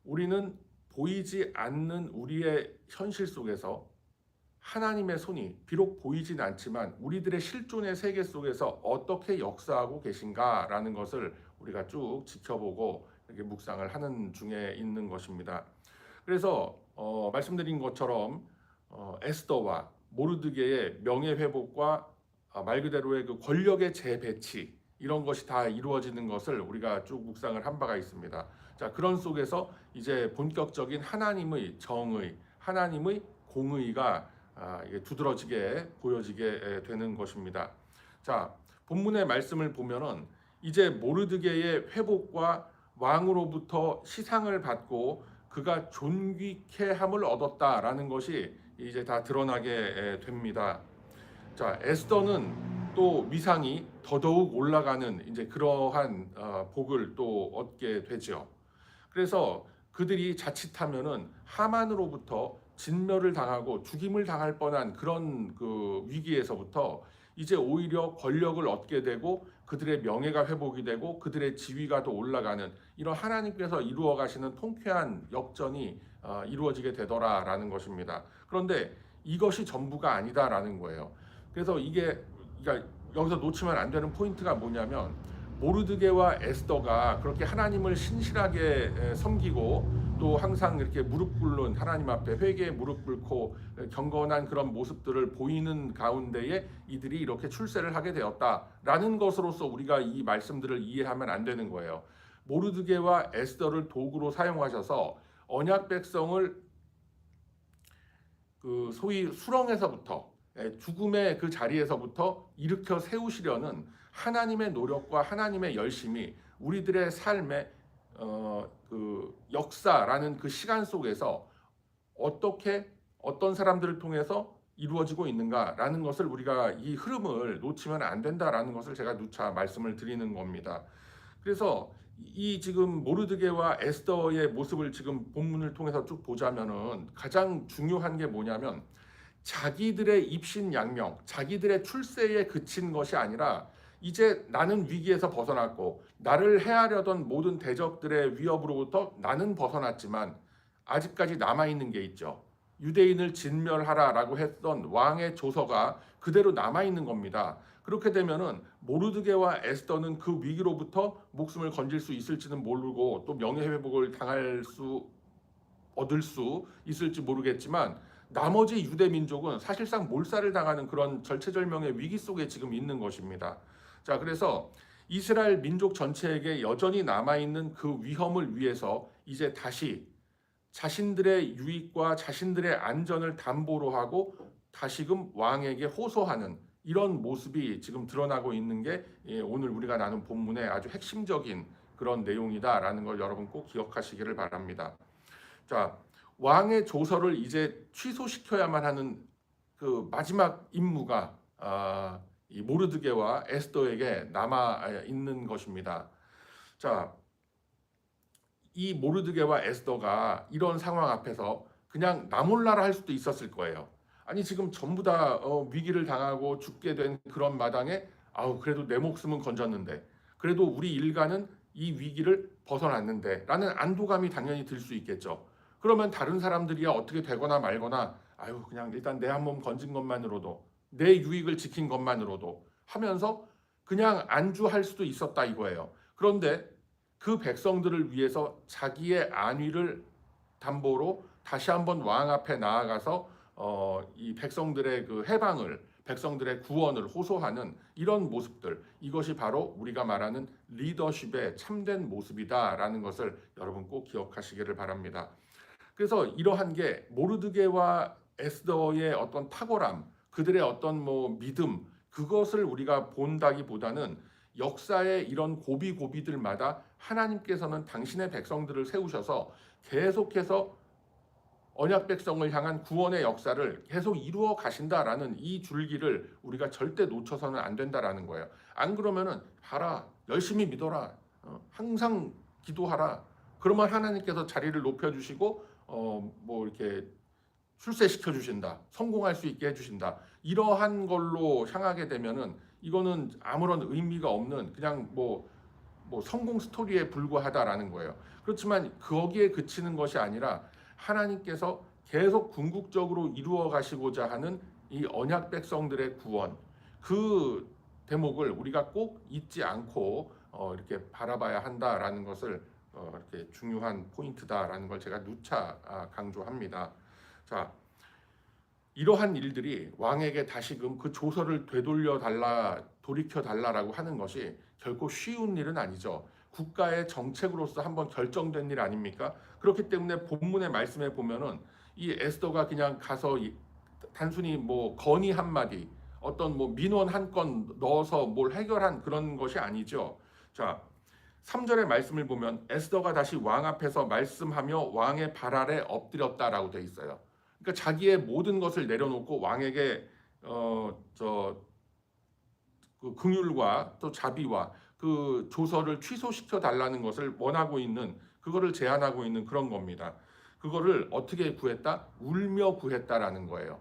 우리는 보이지 않는 우리의 현실 속에서 하나님의 손이 비록 보이진 않지만 우리들의 실존의 세계 속에서 어떻게 역사하고 계신가라는 것을 우리가 쭉 지켜보고 이렇게 묵상을 하는 중에 있는 것입니다. 그래서 말씀드린 것처럼 에스더와 모르드게의 명예회복과 말 그대로의 그 권력의 재배치 이런 것이 다 이루어지는 것을 우리가 쭉 묵상을 한 바가 있습니다. 자, 그런 속에서 이제 본격적인 하나님의 정의, 하나님의 공의가 이게 두드러지게 보여지게 되는 것입니다. 자, 본문의 말씀을 보면은 이제 모르드게의 회복과 왕으로부터 시상을 받고 그가 존귀케 함을 얻었다라는 것이 이제 다 드러나게 됩니다. 자, 에스더는 또 위상이 더더욱 올라가는 이제 그러한 복을 또 얻게 되죠. 그래서 그들이 자칫하면은 하만으로부터 진멸을 당하고 죽임을 당할 뻔한 그런 그 위기에서부터 이제 오히려 권력을 얻게 되고 그들의 명예가 회복이 되고 그들의 지위가 더 올라가는 이런 하나님께서 이루어 가시는 통쾌한 역전이 이루어지게 되더라라는 것입니다. 그런데 이것이 전부가 아니다라는 거예요. 그래서 이게 그러니까 여기서 놓치면 안 되는 포인트가 뭐냐면 모르드게와 에스더가 그렇게 하나님을 신실하게 섬기고 또 항상 이렇게 무릎 꿇는 하나님 앞에 회개에 무릎 꿇고 경건한 그런 모습들을 보이는 가운데에 이들이 이렇게 출세를 하게 되었다라는 것으로서 우리가 이 말씀들을 이해하면 안 되는 거예요. 모르드게와 에스더를 도구로 사용하셔서 언약 백성을 그 소위 수렁에서부터 죽음의 그 자리에서부터 일으켜 세우시려는 하나님의 노력과 하나님의 열심이 우리들의 삶의 그 역사라는 그 시간 속에서 어떻게 어떤 사람들을 통해서 이루어지고 있는가라는 것을 우리가 이 흐름을 놓치면 안 된다라는 것을 제가 누차 말씀을 드리는 겁니다. 그래서 이 지금 모르드게와 에스더의 모습을 지금 본문을 통해서 쭉 보자면은 가장 중요한 게 뭐냐면 자기들의 입신양명, 자기들의 출세에 그친 것이 아니라 이제 나는 위기에서 벗어났고 나를 해하려던 모든 대적들의 위협으로부터 나는 벗어났지만 아직까지 남아있는 게 있죠. 유대인을 진멸하라라고 했던 왕의 조서가 그대로 남아있는 겁니다. 그렇게 되면은 모르드게와 에스더는 그 위기로부터 목숨을 건질 수 있을지는 모르고 또 명예회복을 얻을 수 있을지 모르겠지만 나머지 유대 민족은 사실상 몰살을 당하는 그런 절체절명의 위기 속에 지금 있는 것입니다. 자, 그래서 이스라엘 민족 전체에게 여전히 남아있는 그 위험을 위해서 이제 다시 자신들의 유익과 자신들의 안전을 담보로 하고 다시금 왕에게 호소하는 이런 모습이 지금 드러나고 있는 게 오늘 우리가 나눈 본문의 아주 핵심적인 그런 내용이다라는 걸 여러분 꼭 기억하시기를 바랍니다. 자, 왕의 조서를 이제 취소시켜야만 하는 그 마지막 임무가 이 모르드게와 에스더에게 남아 있는 것입니다. 자, 이 모르드게와 에스더가 이런 상황 앞에서 그냥 나 몰라라 할 수도 있었을 거예요. 아니 지금 전부 다 위기를 당하고 죽게 된 그런 마당에 아우 그래도 내 목숨은 건졌는데 그래도 우리 일가는 이 위기를 벗어났는데 라는 안도감이 당연히 들 수 있겠죠. 그러면 다른 사람들이야 어떻게 되거나 말거나 아유 그냥 일단 내 한 몸 건진 것만으로도 내 유익을 지킨 것만으로도 하면서 그냥 안주할 수도 있었다 이거예요. 그런데 그 백성들을 위해서 자기의 안위를 담보로 다시 한번 왕 앞에 나아가서 이 백성들의 그 해방을 백성들의 구원을 호소하는 이런 모습들 이것이 바로 우리가 말하는 리더십의 참된 모습이다라는 것을 여러분 꼭 기억하시기를 바랍니다. 그래서 이러한 게 모르드게와 에스더의 어떤 탁월함, 그들의 어떤 뭐 믿음 그것을 우리가 본다기보다는 역사의 이런 고비고비들마다 하나님께서는 당신의 백성들을 세우셔서 계속해서 언약 백성을 향한 구원의 역사를 계속 이루어 가신다라는 이 줄기를 우리가 절대 놓쳐서는 안 된다라는 거예요. 안 그러면은 봐라, 열심히 믿어라, 항상 기도하라. 그러면 하나님께서 자리를 높여주시고 뭐 이렇게 출세시켜 주신다, 성공할 수 있게 해주신다. 이러한 걸로 향하게 되면은 이거는 아무런 의미가 없는 그냥 뭐 뭐 성공 스토리에 불과하다라는 거예요. 그렇지만 거기에 그치는 것이 아니라 하나님께서 계속 궁극적으로 이루어 가시고자 하는 이 언약 백성들의 구원, 그 대목을 우리가 꼭 잊지 않고 이렇게 바라봐야 한다라는 것을 이렇게 중요한 포인트다라는 걸 제가 누차 강조합니다. 자, 이러한 일들이 왕에게 다시금 그 조서를 되돌려 달라, 돌이켜 달라라고 하는 것이 결코 쉬운 일은 아니죠. 국가의 정책으로서 한번 결정된 일 아닙니까? 그렇기 때문에 본문의 말씀에 보면은 이 에스더가 그냥 가서 단순히 뭐 건의 한마디, 어떤 뭐 민원 한 건 넣어서 뭘 해결한 그런 것이 아니죠. 자, 3절의 말씀을 보면 에스더가 다시 왕 앞에서 말씀하며 왕의 발 아래 엎드렸다라고 돼 있어요. 그러니까 자기의 모든 것을 내려놓고 왕에게 그 긍휼과 또 자비와 그 조서를 취소시켜 달라는 것을 원하고 있는, 그거를 제안하고 있는 그런 겁니다. 그거를 어떻게 구했다? 울며 구했다라는 거예요.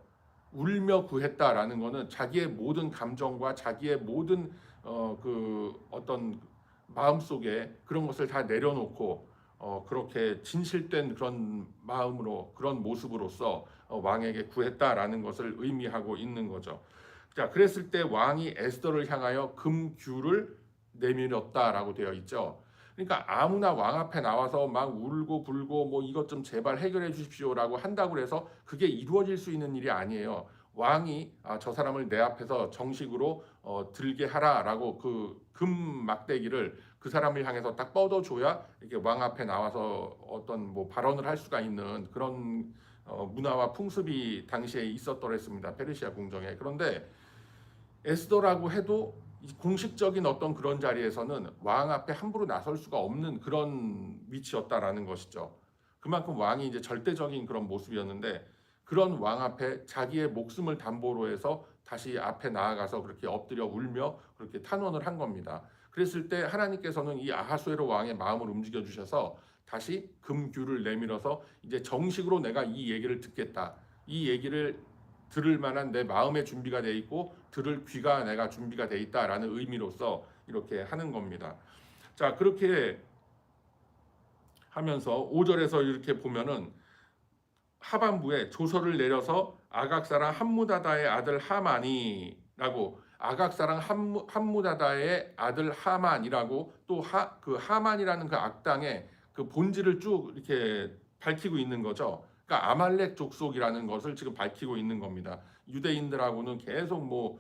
울며 구했다라는 거는 자기의 모든 감정과 자기의 모든 그 어떤 마음속에 그런 것을 다 내려놓고 그렇게 진실된 그런 마음으로, 그런 모습으로서 왕에게 구했다라는 것을 의미하고 있는 거죠. 자, 그랬을 때 왕이 에스더를 향하여 금규를 내밀었다라고 되어 있죠. 그러니까 아무나 왕 앞에 나와서 막 울고 불고 뭐 이것 좀 제발 해결해 주십시오라고 한다고 해서 그게 이루어질 수 있는 일이 아니에요. 왕이 저 사람을 내 앞에서 정식으로 들게 하라라고 그 금 막대기를 그 사람을 향해서 딱 뻗어줘야 이렇게 왕 앞에 나와서 어떤 뭐 발언을 할 수가 있는 그런 문화와 풍습이 당시에 있었더랬습니다. 페르시아 궁정에. 그런데 에스더라고 해도 공식적인 어떤 그런 자리에서는 왕 앞에 함부로 나설 수가 없는 그런 위치였다라는 것이죠. 그만큼 왕이 이제 절대적인 그런 모습이었는데, 그런 왕 앞에 자기의 목숨을 담보로 해서 다시 앞에 나아가서 그렇게 엎드려 울며 그렇게 탄원을 한 겁니다. 그랬을 때 하나님께서는 이 아하수에로 왕의 마음을 움직여 주셔서 다시 금규를 내밀어서 이제 정식으로 내가 이 얘기를 듣겠다, 이 얘기를 들을 만한 내 마음의 준비가 돼 있고 들을 귀가 내가 준비가 돼 있다라는 의미로서 이렇게 하는 겁니다. 자, 그렇게 하면서 5절에서 이렇게 보면은 하반부에 조서를 내려서 아각 사람 함무다다의 아들 하만이라고, 아각 사람 함무다다의 아들 하만이라고, 또 그 하만이라는 그 악당의 그 본질을 쭉 이렇게 밝히고 있는 거죠. 그러니까 아말렉 족속이라는 것을 지금 밝히고 있는 겁니다. 유대인들하고는 계속 뭐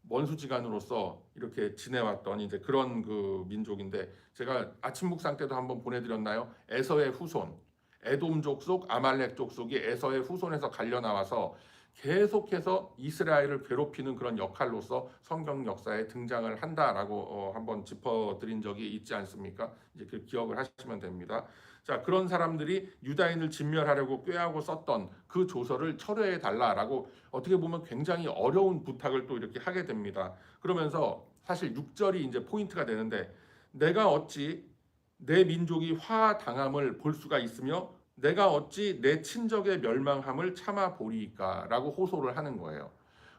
원수지간으로서 이렇게 지내왔던 이제 그런 그 민족인데, 제가 아침 묵상 때도 한번 보내드렸나요? 에서의 후손, 에돔 족속, 아말렉 족속이 에서의 후손에서 갈려 나와서 계속해서 이스라엘을 괴롭히는 그런 역할로서 성경 역사에 등장을 한다라고 한번 짚어드린 적이 있지 않습니까? 이제 그 기억을 하시면 됩니다. 자, 그런 사람들이 유다인을 진멸하려고 꾀하고 썼던 그 조서를 철회해 달라라고 어떻게 보면 굉장히 어려운 부탁을 또 이렇게 하게 됩니다. 그러면서 사실 6절이 이제 포인트가 되는데, 내가 어찌 내 민족이 화당함을 볼 수가 있으며 내가 어찌 내 친족의 멸망함을 참아 보리이까라고 호소를 하는 거예요.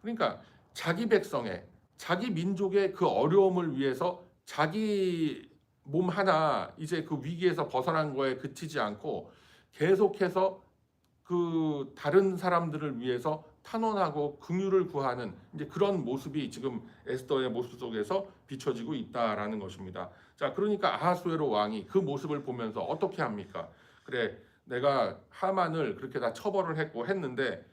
그러니까 자기 백성의, 자기 민족의 그 어려움을 위해서 자기 몸 하나 이제 그 위기에서 벗어난 거에 그치지 않고 계속해서 그 다른 사람들을 위해서 탄원하고 긍휼을 구하는 이제 그런 모습이 지금 에스더의 모습 속에서 비춰지고 있다라는 것입니다. 자, 그러니까 아하수에로 왕이 그 모습을 보면서 어떻게 합니까? 그래, 내가 하만을 그렇게 다 처벌을 했는데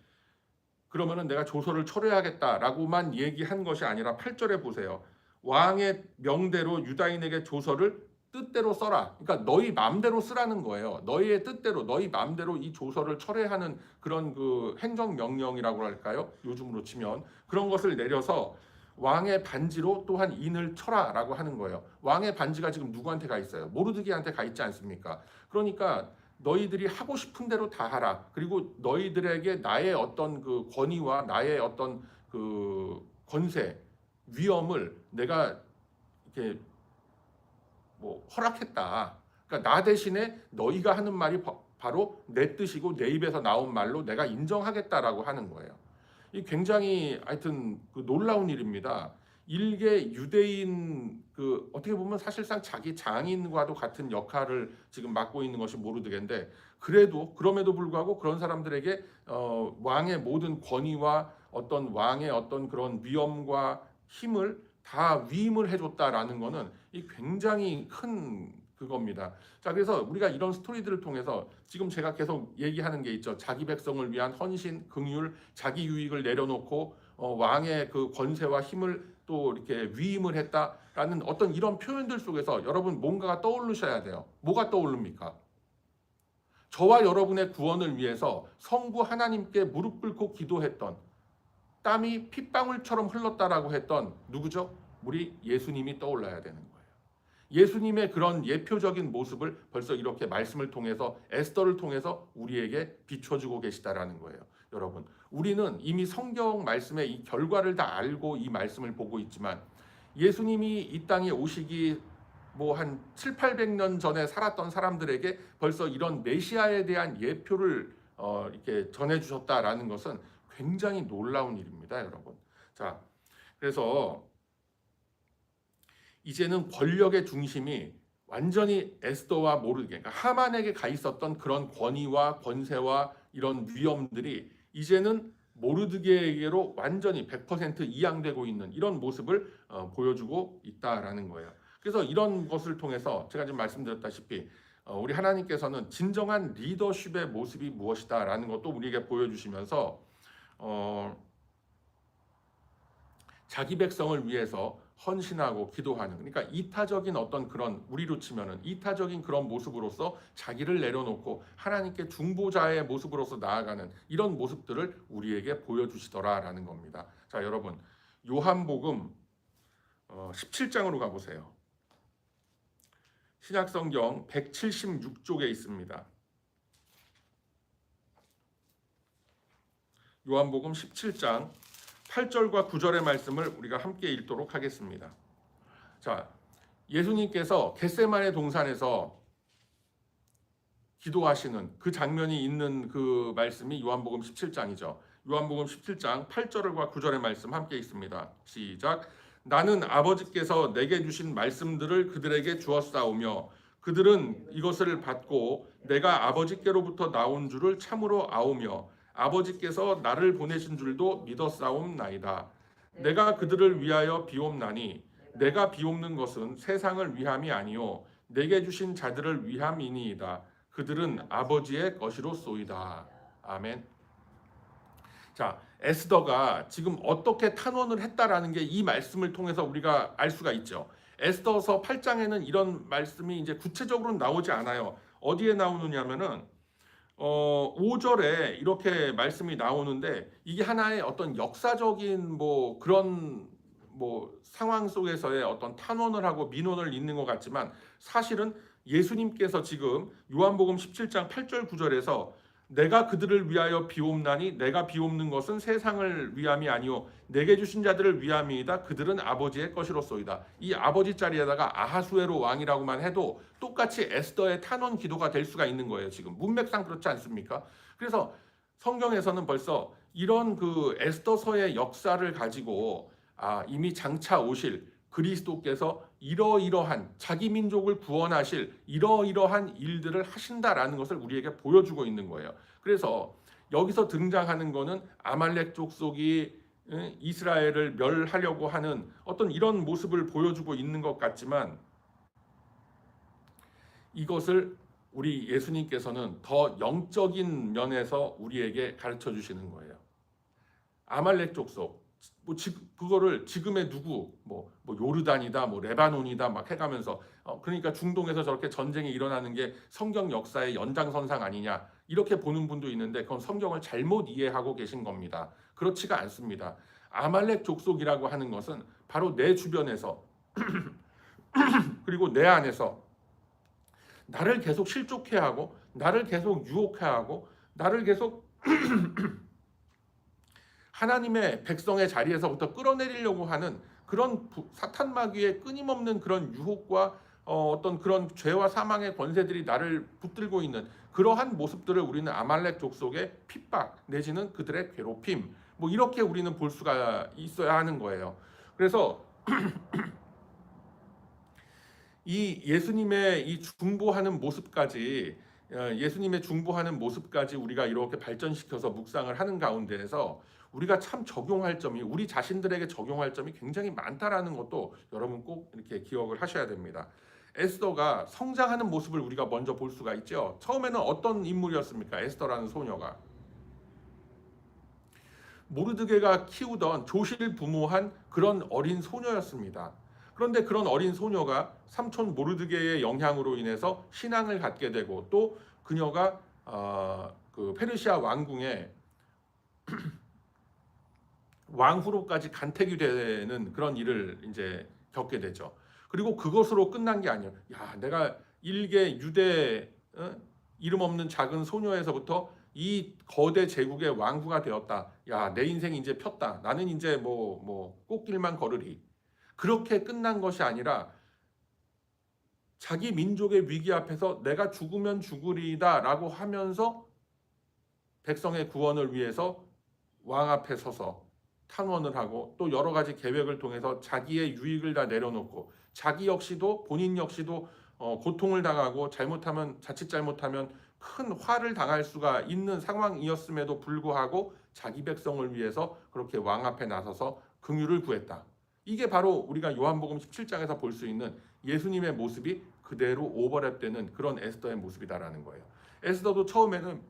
그러면은 내가 조서를 철회하겠다라고만 얘기한 것이 아니라 8절에 보세요. 왕의 명대로 유다인에게 조서를 뜻대로 써라. 그러니까 너희 마음대로 쓰라는 거예요. 너희의 뜻대로, 너희 마음대로 이 조서를 철회하는 그런 그 행정명령이라고 할까요? 요즘으로 치면 그런 것을 내려서 왕의 반지로 또한 인을 쳐라라고 하는 거예요. 왕의 반지가 지금 누구한테 가 있어요? 모르드게한테 가 있지 않습니까? 그러니까 너희들이 하고 싶은 대로 다 하라. 그리고 너희들에게 나의 어떤 그 권위와 나의 어떤 그 권세, 위엄을 내가 이렇게 뭐 허락했다. 그러니까 나 대신에 너희가 하는 말이 바로 내 뜻이고 내 입에서 나온 말로 내가 인정하겠다라고 하는 거예요. 이 굉장히 하여튼 그 놀라운 일입니다. 일개 유대인 그 어떻게 보면 사실상 자기 장인과도 같은 역할을 지금 맡고 있는 것이 모르드게인데 그래도 그럼에도 불구하고 그런 사람들에게 왕의 모든 권위와 어떤 왕의 어떤 그런 위엄과 힘을 다 위임을 해줬다라는 거는 이 굉장히 큰 그겁니다. 자, 그래서 우리가 이런 스토리들을 통해서 지금 제가 계속 얘기하는 게 있죠. 자기 백성을 위한 헌신, 긍휼, 자기 유익을 내려놓고 왕의 그 권세와 힘을 또 이렇게 위임을 했다라는 어떤 이런 표현들 속에서 여러분 뭔가가 떠오르셔야 돼요. 뭐가 떠오릅니까? 저와 여러분의 구원을 위해서 성부 하나님께 무릎 꿇고 기도했던 땀이 핏방울처럼 흘렀다라고 했던 누구죠? 우리 예수님이 떠올라야 되는 거예요. 예수님의 그런 예표적인 모습을 벌써 이렇게 말씀을 통해서 에스더를 통해서 우리에게 비춰주고 계시다라는 거예요. 여러분, 우리는 이미 성경 말씀의 이 결과를 다 알고 이 말씀을 보고 있지만 예수님이 이 땅에 오시기 뭐 한 7, 800년 전에 살았던 사람들에게 벌써 이런 메시아에 대한 예표를 이렇게 전해 주셨다라는 것은 굉장히 놀라운 일입니다, 여러분. 자, 그래서 이제는 권력의 중심이 완전히 에스더와 모르드게, 그러니까 하만에게 가 있었던 그런 권위와 권세와 이런 위엄들이 이제는 모르드게에게로 완전히 100% 이양되고 있는 이런 모습을 보여주고 있다라는 거예요. 그래서 이런 것을 통해서 제가 지금 말씀드렸다시피 우리 하나님께서는 진정한 리더십의 모습이 무엇이다라는 것도 우리에게 보여주시면서 자기 백성을 위해서 헌신하고 기도하는, 그러니까 이타적인 어떤 그런, 우리로 치면은 이타적인 그런 모습으로서 자기를 내려놓고 하나님께 중보자의 모습으로서 나아가는 이런 모습들을 우리에게 보여주시더라라는 겁니다. 자, 여러분, 요한복음 17장으로 가보세요. 신약성경 176쪽에 있습니다. 요한복음 17장 8절과 9절의 말씀을 우리가 함께 읽도록 하겠습니다. 자, 예수님께서 겟세마네 동산에서 기도하시는 그 장면이 있는 그 말씀이 요한복음 17장이죠. 요한복음 17장 8절과 9절의 말씀 함께 읽습니다. 시작. 나는 아버지께서 내게 주신 말씀들을 그들에게 주었사오며 그들은 이것을 받고 내가 아버지께로부터 나온 줄을 참으로 아오며 아버지께서 나를 보내신 줄도 믿었사옵나이다. 내가 그들을 위하여 비옵나니 내가 비옵는 것은 세상을 위함이 아니요 내게 주신 자들을 위함이니이다. 그들은 아버지의 것이로소이다. 아멘. 자, 에스더가 지금 어떻게 탄원을 했다라는 게 이 말씀을 통해서 우리가 알 수가 있죠. 에스더서 8장에는 이런 말씀이 이제 구체적으로 나오지 않아요. 어디에 나오느냐면은 5절에 이렇게 말씀이 나오는데 이게 하나의 어떤 역사적인 뭐 그런 뭐 상황 속에서의 어떤 탄원을 하고 민원을 잇는 것 같지만 사실은 예수님께서 지금 요한복음 17장 8절 9절에서 내가 그들을 위하여 비옵나니 내가 비옵는 것은 세상을 위함이 아니요 내게 주신 자들을 위함이다. 그들은 아버지의 것이로소이다. 이 아버지 자리에다가 아하수에로 왕이라고만 해도 똑같이 에스더의 탄원 기도가 될 수가 있는 거예요. 지금 문맥상 그렇지 않습니까? 그래서 성경에서는 벌써 이런 그 에스더서의 역사를 가지고 이미 장차 오실 그리스도께서 이러이러한 자기 민족을 구원하실 이러이러한 일들을 하신다라는 것을 우리에게 보여주고 있는 거예요. 그래서 여기서 등장하는 거는 아말렉 족속이 이스라엘을 멸하려고 하는 어떤 이런 모습을 보여주고 있는 것 같지만 이것을 우리 예수님께서는 더 영적인 면에서 우리에게 가르쳐 주시는 거예요. 아말렉 족속 그거를 지금의 누구 뭐 요르단이다 뭐 레바논이다 막 해가면서 그러니까 중동에서 저렇게 전쟁이 일어나는 게 성경 역사의 연장선상 아니냐 이렇게 보는 분도 있는데 그건 성경을 잘못 이해하고 계신 겁니다. 그렇지가 않습니다. 아말렉 족속이라고 하는 것은 바로 내 주변에서 그리고 내 안에서 나를 계속 실족해 하고 나를 계속 유혹해 하고 나를 계속 하나님의 백성의 자리에서부터 끌어내리려고 하는 그런 사탄 마귀의 끊임없는 그런 유혹과 어떤 그런 죄와 사망의 권세들이 나를 붙들고 있는 그러한 모습들을 우리는 아말렉 족속의 핍박 내지는 그들의 괴롭힘 뭐 이렇게 우리는 볼 수가 있어야 하는 거예요. 그래서 이 예수님의 이 중보하는 모습까지 예수님의 중보하는 모습까지 우리가 이렇게 발전시켜서 묵상을 하는 가운데에서 우리가 참 적용할 점이 우리 자신들에게 적용할 점이 굉장히 많다라는 것도 여러분 꼭 이렇게 기억을 하셔야 됩니다. 에스더가 성장하는 모습을 우리가 먼저 볼 수가 있죠. 처음에는 어떤 인물이었습니까? 에스더라는 소녀가 모르드게가 키우던 조실부모한 그런 어린 소녀였습니다. 그런데 그런 어린 소녀가 삼촌 모르드게의 영향으로 인해서 신앙을 갖게 되고 또 그녀가 그 페르시아 왕궁의 왕후로까지 간택이 되는 그런 일을 이제 겪게 되죠. 그리고 그것으로 끝난 게 아니에요. 야, 내가 일개 유대 이름 없는 작은 소녀에서부터 이 거대 제국의 왕후가 되었다. 야, 내 인생이 이제 폈다. 나는 이제 뭐 꽃길만 걸으리. 그렇게 끝난 것이 아니라 자기 민족의 위기 앞에서 내가 죽으면 죽으리다라고 하면서 백성의 구원을 위해서 왕 앞에 서서 탄원을 하고 또 여러 가지 계획을 통해서 자기의 유익을 다 내려놓고 자기 역시도 본인 역시도 고통을 당하고 자칫 잘못하면 큰 화를 당할 수가 있는 상황이었음에도 불구하고 자기 백성을 위해서 그렇게 왕 앞에 나서서 긍휼을 구했다. 이게 바로 우리가 요한복음 17장에서 볼 수 있는 예수님의 모습이 그대로 오버랩되는 그런 에스더의 모습이다라는 거예요. 에스더도 처음에는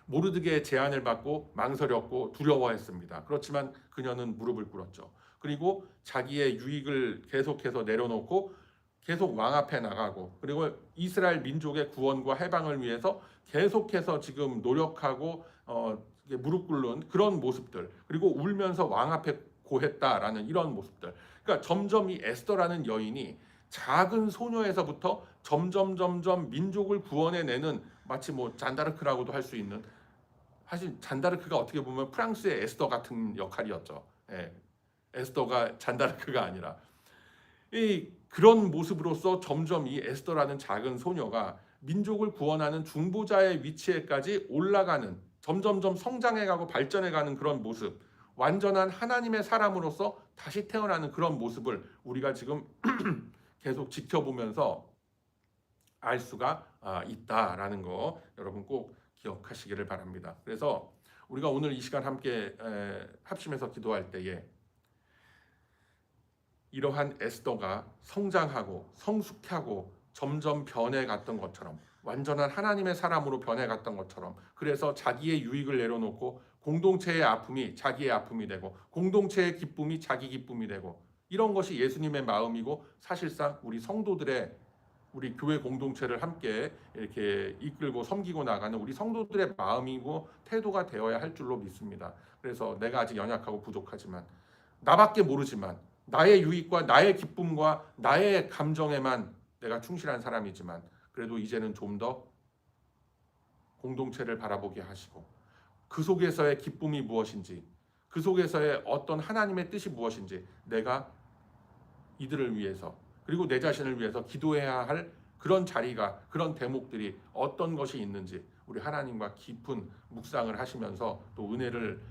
모르드게의 제안을 받고 망설였고 두려워했습니다. 그렇지만 그녀는 무릎을 꿇었죠. 그리고 자기의 유익을 계속해서 내려놓고 계속 왕 앞에 나가고 그리고 이스라엘 민족의 구원과 해방을 위해서 계속해서 지금 노력하고 무릎 꿇는 그런 모습들 그리고 울면서 왕 앞에 고했다라는 이런 모습들. 그러니까 점점 이 에스더라는 여인이 작은 소녀에서부터 점점 민족을 구원해내는 마치 뭐 잔다르크라고도 할 수 있는 사실 잔다르크가 어떻게 보면 프랑스의 에스더 같은 역할이었죠. 예, 에스더가 잔다르크가 아니라 그런 모습으로서 점점 이 에스더라는 작은 소녀가 민족을 구원하는 중보자의 위치에까지 올라가는 점점 성장해가고 발전해가는 그런 모습 완전한 하나님의 사람으로서 다시 태어나는 그런 모습을 우리가 지금 계속 지켜보면서 알 수가 있다라는 거 여러분 꼭 기억하시기를 바랍니다. 그래서 우리가 오늘 이 시간 함께 합심해서 기도할 때에 이러한 에스더가 성장하고 성숙하고 점점 변해갔던 것처럼 완전한 하나님의 사람으로 변해갔던 것처럼 그래서 자기의 유익을 내려놓고 공동체의 아픔이 자기의 아픔이 되고 공동체의 기쁨이 자기 기쁨이 되고 이런 것이 예수님의 마음이고 사실상 우리 교회 공동체를 함께 이렇게 이끌고 섬기고 나가는 우리 성도들의 마음이고 태도가 되어야 할 줄로 믿습니다. 그래서 내가 아직 연약하고 부족하지만 나밖에 모르지만 나의 유익과 나의 기쁨과 나의 감정에만 내가 충실한 사람이지만 그래도 이제는 좀 더 공동체를 바라보게 하시고 그 속에서의 기쁨이 무엇인지 그 속에서의 어떤 하나님의 뜻이 무엇인지 내가 이들을 위해서 그리고 내 자신을 위해서 기도해야 할 그런 자리가 그런 대목들이 어떤 것이 있는지 우리 하나님과 깊은 묵상을 하시면서 또 은혜를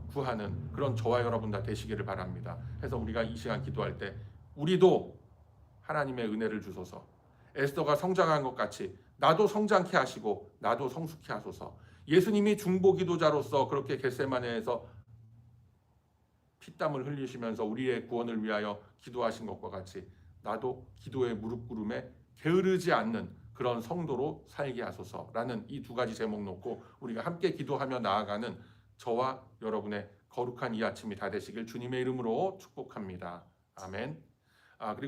구하는 그런 저와 여러분 다 되시기를 바랍니다. 해서 우리가 이 시간 기도할 때 우리도 하나님의 은혜를 주소서. 에스더가 성장한 것 같이 나도 성장케 하시고 나도 성숙케 하소서. 예수님이 중보 기도자로서 그렇게 겟세마네에서 피땀을 흘리시면서 우리의 구원을 위하여 기도하신 것과 같이 나도 기도의 무릎 꿇음에 게으르지 않는 그런 성도로 살게 하소서라는 이 두 가지 제목 놓고 우리가 함께 기도하며 나아가는 저와 여러분의 거룩한 이 아침이 다 되시길 주님의 이름으로 축복합니다. 아멘. 그리고